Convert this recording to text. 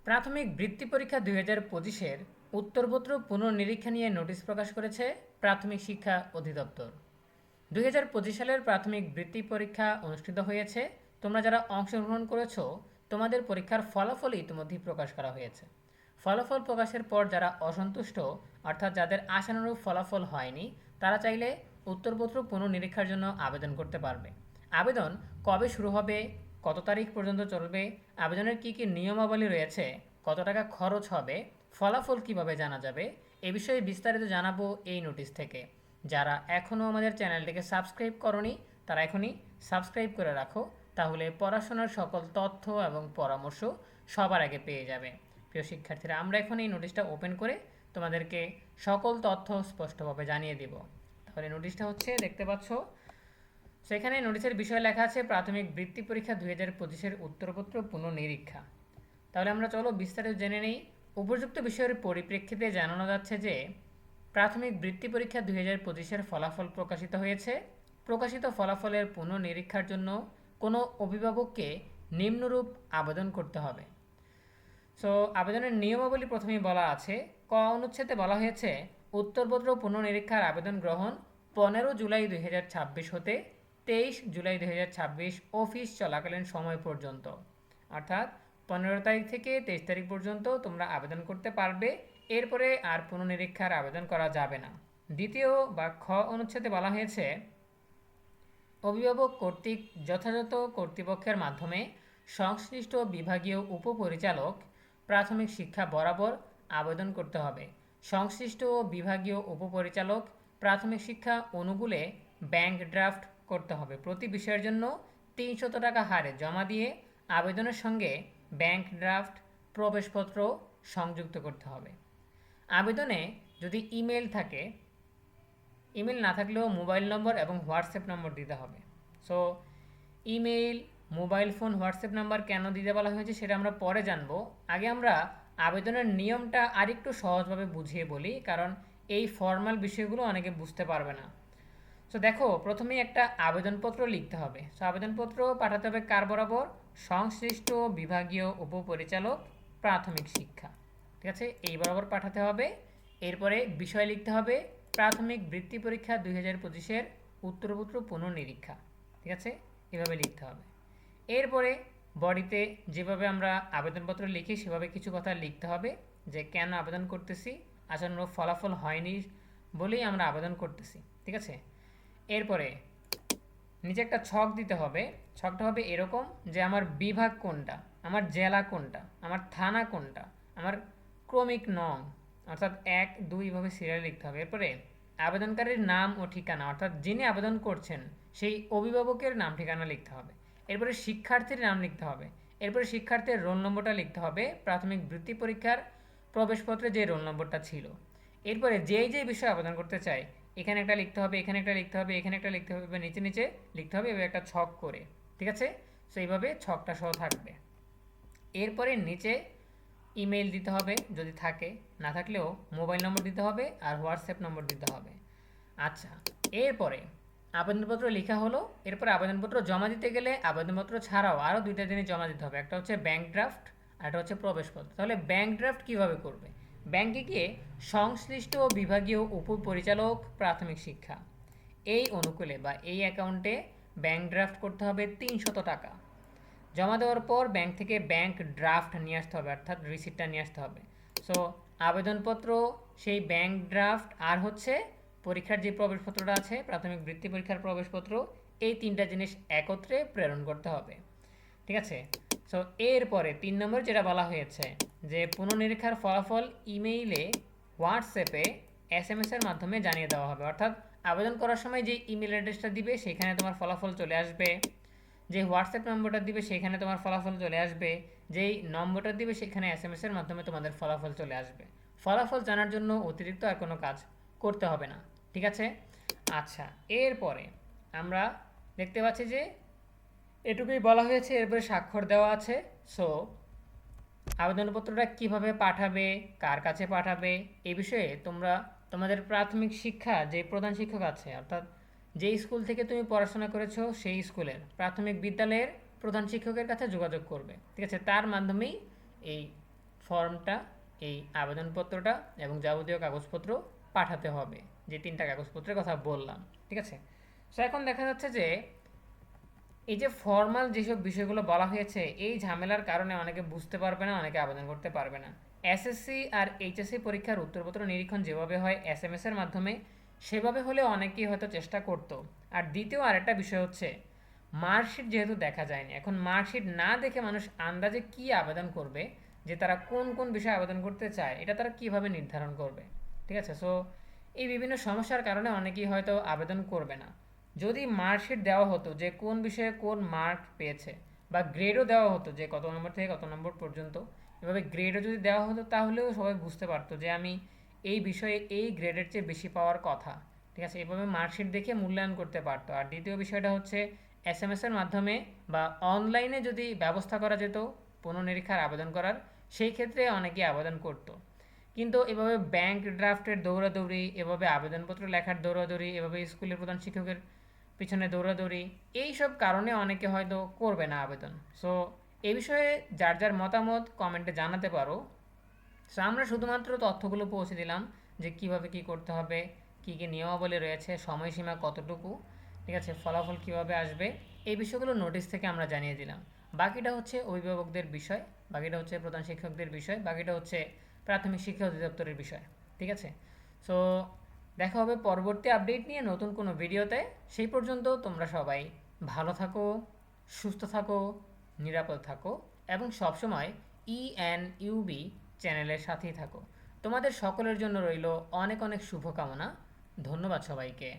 প্রাথমিক বৃত্তি পরীক্ষা 2025-এর উত্তরপত্র পুনর্নিরীক্ষা নিয়ে নোটিশ প্রকাশ করেছে প্রাথমিক শিক্ষা অধিদপ্তর। 2025 সালের প্রাথমিক বৃত্তি পরীক্ষা অনুষ্ঠিত হয়েছে। তোমরা যারা অংশগ্রহণ করেছো তোমাদের পরীক্ষার ফলাফল ইতিমধ্যেই প্রকাশ করা হয়েছে। ফলাফল প্রকাশের পর যারা অসন্তুষ্ট, অর্থাৎ যাদের আশানুরূপ ফলাফল হয়নি, তারা চাইলে উত্তরপত্র পুনর্নিরীক্ষার জন্য আবেদন করতে পারবে। আবেদন কবে শুরু হবে, কত তারিখ পর্যন্ত চলবে, আবেদনের কী কী নিয়মাবলী রয়েছে, কত টাকা খরচ হবে, ফলাফল কিভাবে জানা যাবে, এ বিষয়ে বিস্তারিত জানাবো এই নোটিশ থেকে। যারা এখনও আমাদের চ্যানেলটিকে সাবস্ক্রাইব করনি তারা এখনই সাবস্ক্রাইব করে রাখো, তাহলে পড়াশোনার সকল তথ্য এবং পরামর্শ সবার আগে পেয়ে যাবে। প্রিয় শিক্ষার্থীরা, আমরা এখন এই নোটিশটা ওপেন করে তোমাদেরকে সকল তথ্য স্পষ্টভাবে জানিয়ে দিব। তাহলে নোটিশটা হচ্ছে, দেখতে পাচ্ছ, সেখানে নোটিশের বিষয় লেখা আছে প্রাথমিক বৃত্তি পরীক্ষা 2025-এর উত্তরপত্র পুনর্নিরীক্ষা। তাহলে আমরা চলো বিস্তারিত জেনে নেই। উপযুক্ত বিষয়ের পরিপ্রেক্ষিতে জানানো যাচ্ছে যে প্রাথমিক বৃত্তি পরীক্ষা 2025-এর ফলাফল প্রকাশিত হয়েছে। প্রকাশিত ফলাফলের পুনর্নিরীক্ষার জন্য কোনো অভিভাবককে নিম্নরূপ আবেদন করতে হবে। সো আবেদনের নিয়মাবলী প্রথমেই বলা আছে। ক অনুচ্ছেদে বলা হয়েছে, উত্তরপত্র পুনর্নিরীক্ষার আবেদন গ্রহণ 15 জুলাই 2026 হতে 23 জুলাই 2026 অফিস চলাকালীন সময় পর্যন্ত, অর্থাৎ 15 তারিখ থেকে 23 তারিখ পর্যন্ত তোমরা আবেদন করতে পারবে। এরপরে আর পুনর্নিরীক্ষার আবেদন করা যাবে না। দ্বিতীয় বা খ অনুচ্ছেদে বলা হয়েছে, অভিভাবক কর্তৃক যথাযথ কর্তৃপক্ষের মাধ্যমে সংশ্লিষ্ট বিভাগীয় উপপরিচালক প্রাথমিক শিক্ষা বরাবর আবেদন করতে হবে। সংশ্লিষ্ট বিভাগীয় উপপরিচালক প্রাথমিক শিক্ষা অনুকূলে ব্যাংক ড্রাফট করতে হবে। প্রতি বিষয়ের জন্য 300 টাকা হারে জমা দিয়ে আবেদনের সঙ্গে ব্যাংক ড্রাফট প্রবেশপত্র সংযুক্ত করতে হবে। আবেদনে যদি ইমেল থাকে, ইমেল না থাকলেও মোবাইল নম্বর এবং হোয়াটসঅ্যাপ নম্বর দিতে হবে। So email, mobile phone, WhatsApp number কেন দিতে বলা হয়েছে সেটা আমরা পরে জানবো। আগে আমরা আবেদনের নিয়মটা আরেকটু সহজভাবে বুঝিয়ে বলি, কারণ এই ফর্মাল বিষয়গুলো অনেকে বুঝতে পারবে না। সো দেখো, প্রথমেই একটা আবেদনপত্র লিখতে হবে। সো আবেদনপত্র পাঠাতে হবে কার বরাবর? সংশ্লিষ্ট বিভাগীয় উপপরিচালক প্রাথমিক শিক্ষা, ঠিক আছে, এই বরাবর পাঠাতে হবে। এরপরে বিষয় লিখতে হবে প্রাথমিক বৃত্তি পরীক্ষা 2025-এর উত্তরপত্র পুনর্নিরীক্ষা, ঠিক আছে, এভাবে লিখতে হবে। এরপরে বডিতে যেভাবে আমরা আবেদনপত্র লিখি সেভাবে কিছু কথা লিখতে হবে, যে কেন আবেদন করতেছি, আশানুরূপ ফলাফল হয়নি বলেই আমরা আবেদন করতেছি, ঠিক আছে। এরপরে নিচে একটা ছক দিতে হবে। ছকটা হবে এরকম যে আমার বিভাগ কোনটা, আমার জেলা কোনটা, আমার থানা কোনটা, আমার ক্রমিক নং, অর্থাৎ 1, 2 এভাবে সিরিয়াল লিখতে হবে। এরপরে আবেদনকারীর নাম ও ঠিকানা, অর্থাৎ যিনি আবেদন করছেন সেই অভিভাবকের নাম ঠিকানা লিখতে হবে। এরপরে শিক্ষার্থীর নাম লিখতে হবে। এরপরে শিক্ষার্থীর রোল নম্বরটা লিখতে হবে, প্রাথমিক বৃত্তি পরীক্ষার প্রবেশপত্রে যে রোল নম্বরটা ছিল। এরপরে যেই বিষয়ে আবেদন করতে চাই এখানে একটা লিখতে হবে, এখানে একটা লিখতে হবে, এখানে একটা লিখতে হবে, নিচে নিচে লিখতে হবে, এভাবে একটা ছক করে, ঠিক আছে। সো এইভাবে ছকটা সহ থাকবে। এরপরে নিচে ইমেল দিতে হবে যদি থাকে, না থাকলেও মোবাইল নম্বর দিতে হবে আর হোয়াটসঅ্যাপ নম্বর দিতে হবে। আচ্ছা, এরপরে আবেদনপত্র লেখা হলো। এরপরে আবেদনপত্র জমা দিতে গেলে আবেদনপত্র ছাড়াও আরও 2টা জিনিস জমা দিতে হবে। একটা হচ্ছে ব্যাংক ড্রাফট আর একটা হচ্ছে প্রবেশপত্র। তাহলে ব্যাংক ড্রাফট কীভাবে করবে? ব্যাংকে গিয়ে সংশ্লিষ্ট বিভাগীয় উপপরিচালক প্রাথমিক শিক্ষা এই অনুকূলে বা এই অ্যাকাউন্টে ব্যাংক ড্রাফট করতে হবে 300 টাকা। জমা দেওয়ার পর ব্যাংক থেকে ব্যাংক ড্রাফট নিয়ে আসতে হবে, অর্থাৎ রিসিপ্টটা নিয়ে আসতে হবে। সো আবেদনপত্র, সেই ব্যাংক ড্রাফট আর হচ্ছে পরীক্ষার যে প্রবেশপত্রটা আছে, প্রাথমিক বৃত্তি পরীক্ষার প্রবেশপত্র, এই 3টা জিনিস একত্রে প্রেরণ করতে হবে, ঠিক আছে। সো এরপরে 3 নম্বর যেটা বলা হয়েছে যে পুনর্নিরীক্ষার ফলাফল ইমেইলে, হোয়াটসঅ্যাপে, SMS-এর মাধ্যমে জানিয়ে দেওয়া হবে। অর্থাৎ আবেদন করার সময় যে ইমেল অ্যাড্রেসটা দিবে সেখানে তোমার ফলাফল চলে আসবে, যে হোয়াটসঅ্যাপ নম্বরটা দিবে সেখানে তোমার ফলাফল চলে আসবে, যেই নম্বরটা দিবে সেখানে SMS-এর মাধ্যমে তোমাদের ফলাফল চলে আসবে। ফলাফল জানার জন্য অতিরিক্ত আর কোনো কাজ করতে হবে না, ঠিক আছে। আচ্ছা, এরপরে আমরা দেখতে পাচ্ছি যে এটুকুই বলা হয়েছে। এরপরে স্বাক্ষর দেওয়া আছে। সো আবেদনপত্রটা কিভাবে পাঠাবে, কার কাছে পাঠাবে, এই বিষয়ে তোমরা তোমাদের প্রাথমিক শিক্ষা যে প্রধান শিক্ষক আছে, অর্থাৎ যেই স্কুল থেকে তুমি পড়াশোনা করেছো সেই স্কুলের প্রাথমিক বিদ্যালয়ের প্রধান শিক্ষকের কাছে যোগাযোগ করবে, ঠিক আছে। তার মাধ্যমেই এই ফর্মটা, এই আবেদনপত্রটা এবং যাবতীয় কাগজপত্র পাঠাতে হবে, যে 3টা কাগজপত্রের কথা বললাম। ঠিক আছে, সো এখন দেখা যাচ্ছে যে এই যে ফর্মাল যেসব বিষয়গুলো বলা হয়েছে, এই ঝামেলার কারণে অনেকে বুঝতে পারবে না, অনেকে আবেদন করতে পারবে না। এসএসসি আর এইচএসসি পরীক্ষার উত্তরপত্র নিরীক্ষণ যেভাবে হয় এসএমএস এর মাধ্যমে, সেভাবে হলে অনেকেই হয়তো চেষ্টা করতো। আর দ্বিতীয় আরেকটা বিষয় হচ্ছে, মার্কশিট যেহেতু দেখা যায়নি, এখন মার্কশিট না দেখে মানুষ আন্দাজে কি আবেদন করবে, যে তারা কোন কোন বিষয়ে আবেদন করতে চায়, এটা তারা কিভাবে নির্ধারণ করবে? ঠিক আছে, সো এই বিভিন্ন সমস্যার কারণে অনেকেই হয়তো আবেদন করবে না। যদি মার্কশিট দেওয়া হতো যে কোন বিষয়ে কোন মার্ক পেয়েছে, বা গ্রেডও দেওয়া হতো যে কত নম্বর থেকে কত নম্বর পর্যন্ত, এভাবে গ্রেডও যদি দেওয়া হতো, তাহলেও সবাই বুঝতে পারতো যে আমি এই বিষয়ে এই গ্রেডের চেয়ে বেশি পাওয়ার কথা। ঠিক আছে, এভাবে মার্কশিট দেখে মূল্যায়ন করতে পারতো। আর দ্বিতীয় বিষয়টা হচ্ছে, এসএমএস এর মাধ্যমে বা অনলাইনে যদি ব্যবস্থা করা যেত পুনর্নিরীক্ষার আবেদন করার, সেই ক্ষেত্রে অনেকেই আবেদন করতো। কিন্তু এভাবে ব্যাংক ড্রাফটের দৌড়াদৌড়ি, এভাবে আবেদনপত্র লেখার দৌড়াদৌড়ি, এভাবে স্কুলের প্রধান শিক্ষকের পিছনে দৌড়াদৌড়ি, এইসব কারণে অনেকে হয়তো করবে না আবেদন। সো এই বিষয়ে যার যার মতামত কমেন্টে জানাতে পারো। সো আমরা শুধুমাত্র তথ্যগুলো পৌঁছে দিলাম যে কিভাবে কি করতে হবে, কী কী নিয়মাবলী রয়েছে, সময়সীমা কতটুকু, ঠিক আছে, ফলাফল কিভাবে আসবে, এই বিষয়গুলো নোটিশ থেকে আমরা জানিয়ে দিলাম। বাকিটা হচ্ছে অভিভাবকদের বিষয়, বাকিটা হচ্ছে প্রধান শিক্ষকদের বিষয়, বাকিটা হচ্ছে প্রাথমিক শিক্ষা অধিদপ্তরের বিষয়। ঠিক আছে, সো দেখা হবে পরবর্তী আপডেট নিয়ে নতুন কোনো ভিডিওতে। সেই পর্যন্ত তোমরা সবাই ভালো থাকো, সুস্থ থাকো, নিরাপদ থাকো এবং সবসময় ইএনইউবি চ্যানেলের সাথেই থাকো। তোমাদের সকলের জন্য রইল অনেক অনেক শুভকামনা। ধন্যবাদ সবাইকে।